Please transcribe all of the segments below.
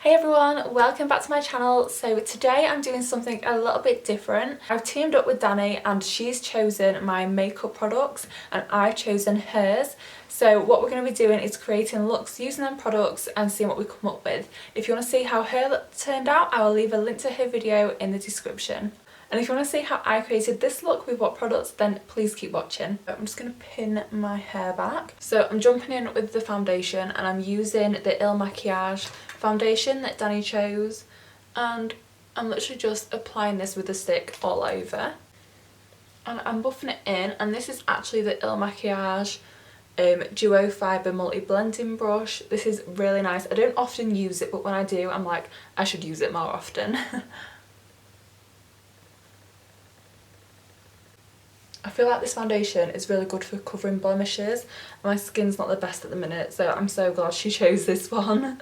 Hey everyone, welcome back to my channel. So today I'm doing something a little bit different. I've teamed up with Danny and she's chosen my makeup products and I've chosen hers. So what we're going to be doing is creating looks using them products and seeing what we come up with. If you want to see how her look turned out, I will leave a link to her video in the description. And if you want to see how I created this look with what products, then please keep watching. I'm just going to pin my hair back. So I'm jumping in with the foundation and I'm using the HelenE foundation that Danny chose. And I'm literally just applying this with a stick all over. And I'm buffing it in, and this is actually the HelenE Duo Fibre Multi Blending Brush. This is really nice. I don't often use it, but when I do, I'm like, I should use it more often. I feel like this foundation is really good for covering blemishes. My skin's not the best at the minute, so I'm so glad she chose this one.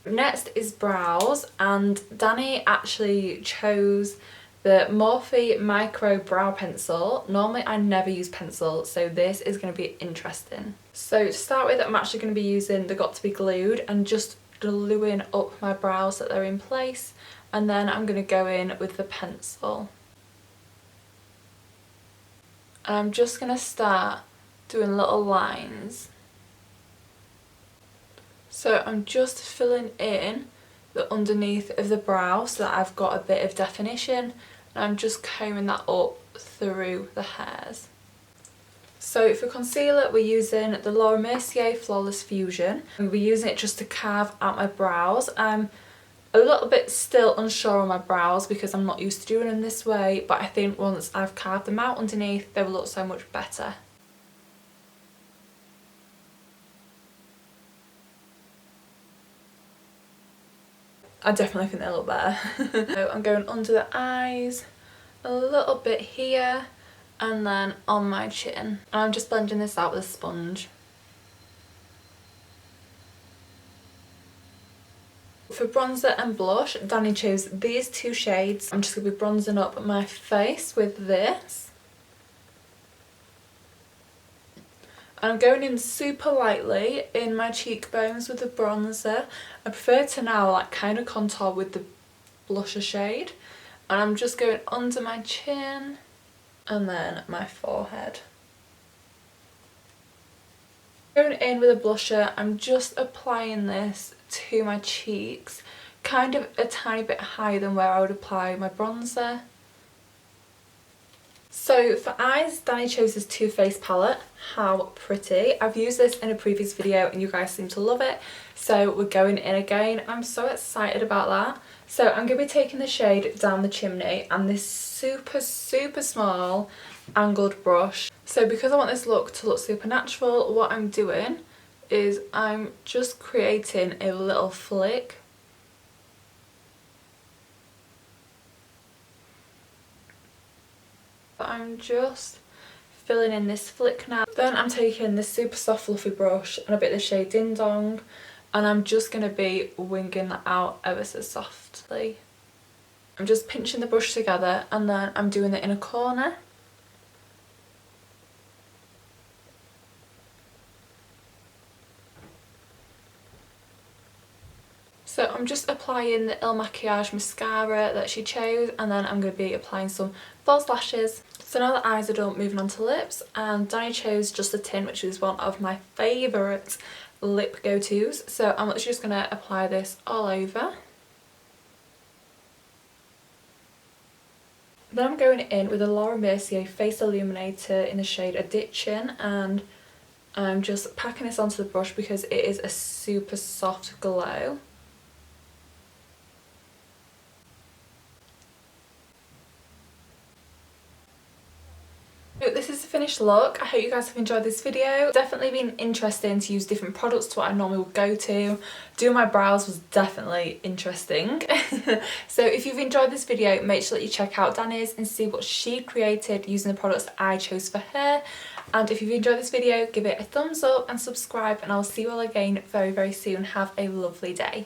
Next is brows, and Danny actually chose the Morphe Micro Brow Pencil. Normally I never use pencil, so this is going to be interesting. So to start with, I'm actually going to be using the Got To Be Glued and just gluing up my brows so that they're in place, and then I'm going to go in with the pencil. And I'm just going to start doing little lines. So I'm just filling in the underneath of the brow so that I've got a bit of definition, and I'm just combing that up through the hairs. So for concealer, we're using the Laura Mercier Flawless Fusion. We're using it just to carve out my brows. I'm a little bit still unsure on my brows because I'm not used to doing them this way, but I think once I've carved them out underneath, they will look so much better. I definitely think they look better. So I'm going under the eyes, a little bit here, and then on my chin. And I'm just blending this out with a sponge. For bronzer and blush, Danny chose these two shades. I'm just going to be bronzing up my face with this. I'm going in super lightly in my cheekbones with the bronzer. I prefer to now like kind of contour with the blusher shade. And I'm just going under my chin and then my forehead. Going in with a blusher, I'm just applying this to my cheeks, kind of a tiny bit higher than where I would apply my bronzer. So for eyes, Danny chose this Too Faced palette. How pretty. I've used this in a previous video and you guys seem to love it, so we're going in again. I'm so excited about that. So I'm going to be taking the shade Down the Chimney and this super small angled brush. So because I want this look to look super natural, what I'm doing is I'm just creating a little flick. I'm just filling in this flick now. Then I'm taking this super soft fluffy brush and a bit of the shade Ding Dong, and I'm just going to be winging that out ever so softly. I'm just pinching the brush together and then I'm doing the inner corner. So I'm just applying the HelenE mascara that she chose, and then I'm going to be applying some false lashes. So now the eyes are done, moving on to lips, and Danny chose Just a Tint, which is one of my favourite lip go-tos. So I'm literally just going to apply this all over. Then I'm going in with a Laura Mercier Face Illuminator in the shade Addiction, and I'm just packing this onto the brush because it is a super soft glow. This is the finished look. I hope you guys have enjoyed this video. Definitely been interesting to use different products to what I normally would go to. Doing my brows was definitely interesting. So if you've enjoyed this video, make sure that you check out Danny's and see what she created using the products that I chose for her. And if you've enjoyed this video, give it a thumbs up and subscribe, and I'll see you all again very soon. Have a lovely day.